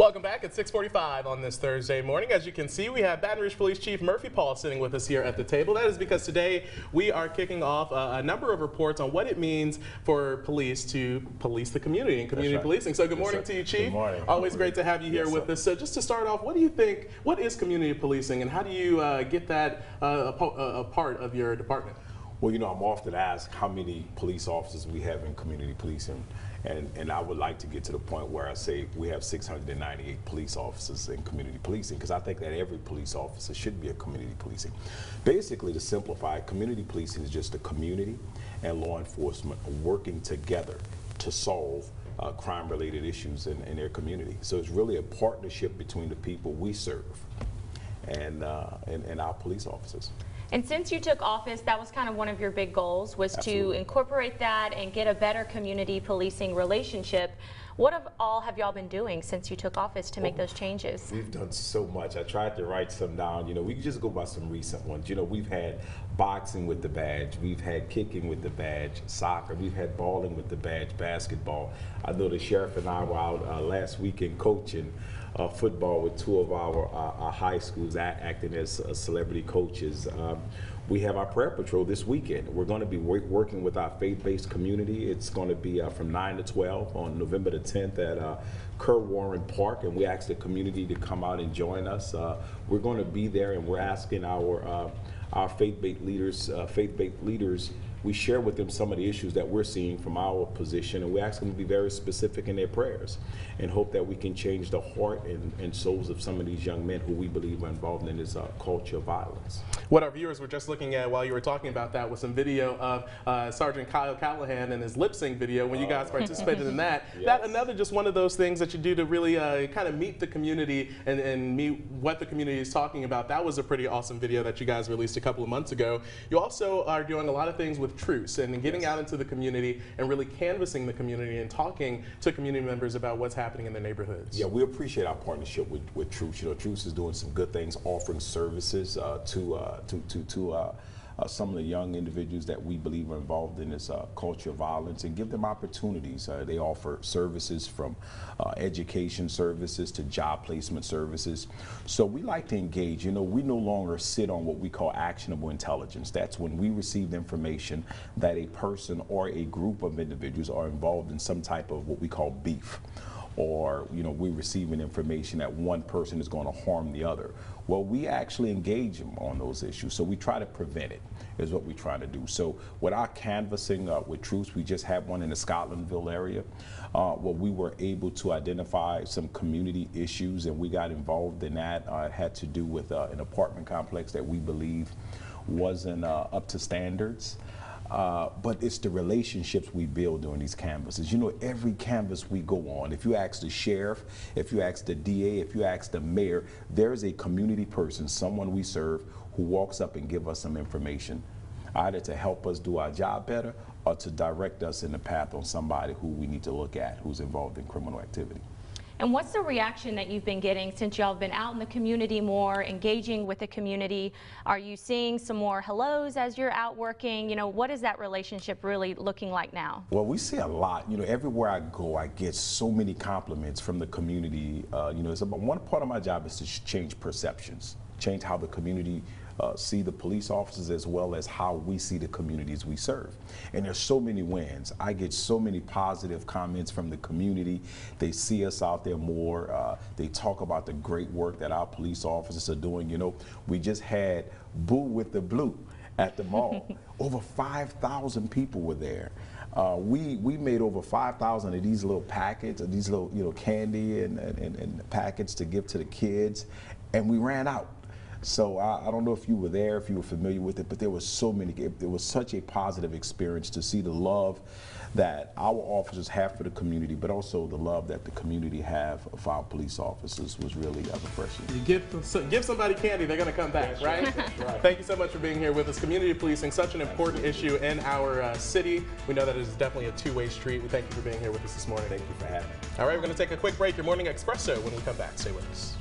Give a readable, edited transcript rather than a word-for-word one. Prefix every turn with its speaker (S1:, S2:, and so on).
S1: Welcome back at 6:45 on this Thursday morning. As you can see, we have Baton Rouge Police Chief Murphy Paul sitting with us here at the table. That is because today we are kicking off a number of reports on what it means for police to police the community and community policing. So good morning to you, Chief.
S2: Good morning.
S1: Always great to have you here with us. So just to start off, what do you think, what is community policing and how do you get that a part of your department?
S2: Well, you know, I'm often asked how many police officers we have in community policing, and I would like to get to the point where I say we have 698 police officers in community policing, because I think that every police officer should be a community policing. Basically, to simplify, community policing is just the community and law enforcement working together to solve crime-related issues in their community. So it's really a partnership between the people we serve and our police officers.
S3: And since you took office, that was kind of one of your big goals, was to incorporate that and get a better community policing relationship. What all have y'all been doing since you took office to make those changes?
S2: We've done so much. I tried to write some down. You know, we can just go by some recent ones. You know, we've had boxing with the badge. We've had kicking with the badge, soccer. We've had bowling with the badge, basketball. I know the sheriff and I were out last weekend coaching football with two of our high schools acting as celebrity coaches. We have our prayer patrol this weekend. We're going to be working with our faith-based community. It's going to be from 9 to 12 on November the 10th at Kerr Warren Park, and we ask the community to come out and join us. We're going to be there, and we're asking our faith-based leaders, we share with them some of the issues that we're seeing from our position, and we ask them to be very specific in their prayers and hope that we can change the heart and souls of some of these young men who we believe are involved in this culture of violence.
S1: What our viewers were just looking at while you were talking about that was some video of Sergeant Kyle Callahan and his lip sync video when you guys participated in that.
S2: Yes.
S1: That another just one of those things that you do to really kind of meet the community and meet what the community is talking about. That was a pretty awesome video that you guys released a couple of months ago. You also are doing a lot of things with Truce and getting out into the community and really canvassing the community and talking to community members about what's happening in their neighborhoods.
S2: Yeah, we appreciate our partnership with Truce. You know, Truce is doing some good things, offering services to some of the young individuals that we believe are involved in this culture of violence, and give them opportunities. They offer services from education services to job placement services. So we like to engage. You know, we no longer sit on what we call actionable intelligence. That's when we receive information that a person or a group of individuals are involved in some type of what we call beef, or, you know, we're receiving information that one person is going to harm the other. Well, we actually engage them on those issues, so we try to prevent it, is what we try to do. So with our canvassing with Truce, we just had one in the Scotlandville area where we were able to identify some community issues, and we got involved in that. It had to do with an apartment complex that we believe wasn't up to standards. But it's the relationships we build during these canvasses. You know, every canvas we go on, if you ask the sheriff, if you ask the DA, if you ask the mayor, there's a community person, someone we serve, who walks up and give us some information, either to help us do our job better or to direct us in the path on somebody who we need to look at, who's involved in criminal activity.
S3: And what's the reaction that you've been getting since y'all have been out in the community more, engaging with the community? Are you seeing some more hellos as you're out working? You know, what is that relationship really looking like now?
S2: Well, we see a lot. You know, everywhere I go, I get so many compliments from the community. You know, it's about, one part of my job is to change perceptions, change how the community see the police officers, as well as how we see the communities we serve. And there's so many wins. I get so many positive comments from the community. They see us out there more. They talk about the great work that our police officers are doing. You know, we just had Boo with the Blue at the mall. Over 5,000 people were there. We made over 5,000 of these little packets, of these little, you know, candy and packets to give to the kids, and we ran out. So I don't know if you were there, if you were familiar with it, but there was so many. It was such a positive experience to see the love that our officers have for the community, but also the love that the community have for our police officers was really refreshing.
S1: You give somebody candy, they're going to come back, right?
S2: That's right.
S1: Thank you so much for being here with us. Community policing, such an important issue in our city. We know that it is definitely a two-way street. We thank you for being here with us this morning.
S2: Thank you for having me.
S1: All right, we're going to take a quick break. Your Morning Espresso when we come back. Stay with us.